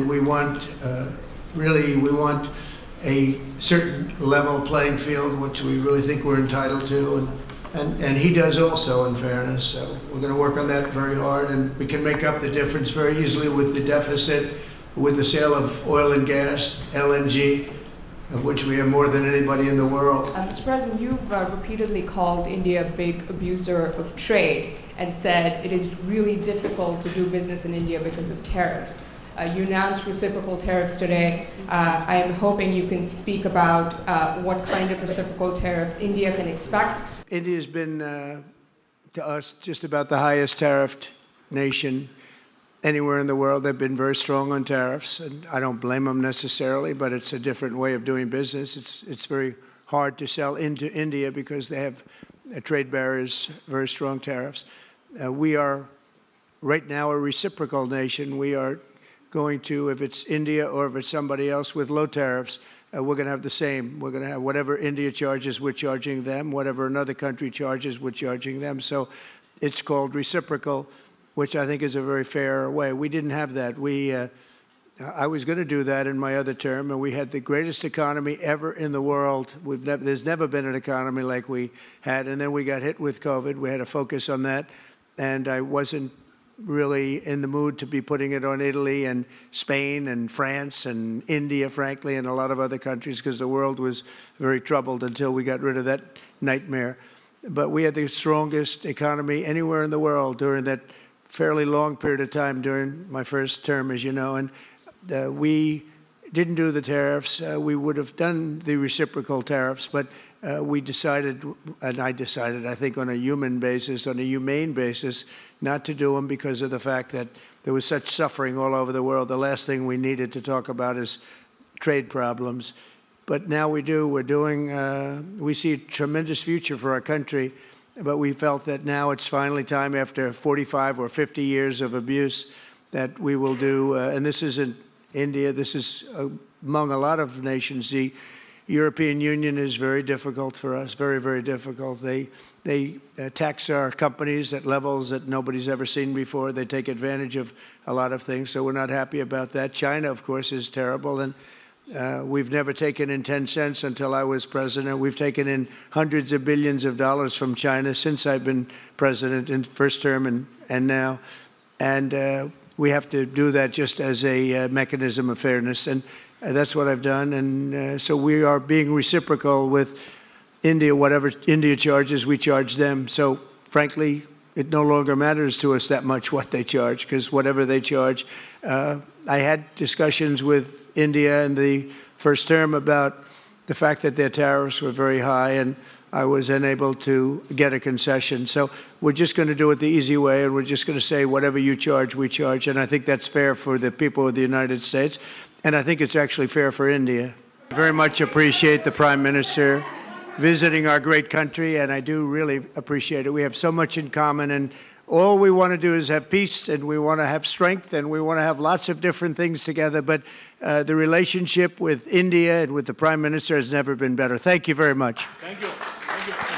we want, we want a certain level playing field, which we really think we're entitled to, and he does also, in fairness. So we're going to work on that very hard, and we can make up the difference very easily with the deficit, with the sale of oil and gas, LNG, of which we have more than anybody in the world. Mr. President, you've repeatedly called India a big abuser of trade and said it is really difficult to do business in India because of tariffs. You announced reciprocal tariffs today. I am hoping you can speak about what kind of reciprocal tariffs India can expect. India's been, to us, just about the highest tariffed nation anywhere in the world. They've been very strong on tariffs, and I don't blame them necessarily, but it's a different way of doing business. It's very hard to sell into India because they have trade barriers, very strong tariffs. We are right now a reciprocal nation. We are going to, if it's India or if it's somebody else with low tariffs, we're going to have the same. We're going to have whatever India charges, we're charging them. Whatever another country charges, we're charging them. So it's called reciprocal, which I think is a very fair way. We didn't have that. I was going to do that in my other term, and we had the greatest economy ever in the world. There's never been an economy like we had, and then we got hit with COVID. We had to focus on that, and I wasn't really in the mood to be putting it on Italy and Spain and France and India, frankly, and a lot of other countries, because the world was very troubled until we got rid of that nightmare. But we had the strongest economy anywhere in the world during that fairly long period of time during my first term, as you know, and we didn't do the tariffs. We would have done the reciprocal tariffs, but we decided, and I decided, I think on a human basis, on a humane basis, not to do them because of the fact that there was such suffering all over the world. The last thing we needed to talk about is trade problems. But now we do. We're doing, we see a tremendous future for our country, but we felt that now it's finally time, after 45 or 50 years of abuse, that we will do, and this isn't India, this is among a lot of nations. The European Union is very difficult for us, very, very difficult. They tax our companies at levels that nobody's ever seen before. They take advantage of a lot of things, so we're not happy about that. China, of course, is terrible, and we've never taken in 10 cents until I was president. We've taken in hundreds of billions of dollars from China since I've been president in first term and now. And we have to do that just as a mechanism of fairness. And that's what I've done. And so we are being reciprocal with India. Whatever India charges, we charge them. So frankly, it no longer matters to us that much what they charge, because whatever they charge, I had discussions with India in the first term about the fact that their tariffs were very high, and I was unable to get a concession. So we're just going to do it the easy way, and we're just going to say whatever you charge, we charge. And I think that's fair for the people of the United States, and I think it's actually fair for India. I very much appreciate the Prime Minister visiting our great country, and I do really appreciate it. We have so much in common, and all we want to do is have peace, and we want to have strength, and we want to have lots of different things together. But the relationship with India and with the Prime Minister has never been better. Thank you very much. Thank you. Thank you.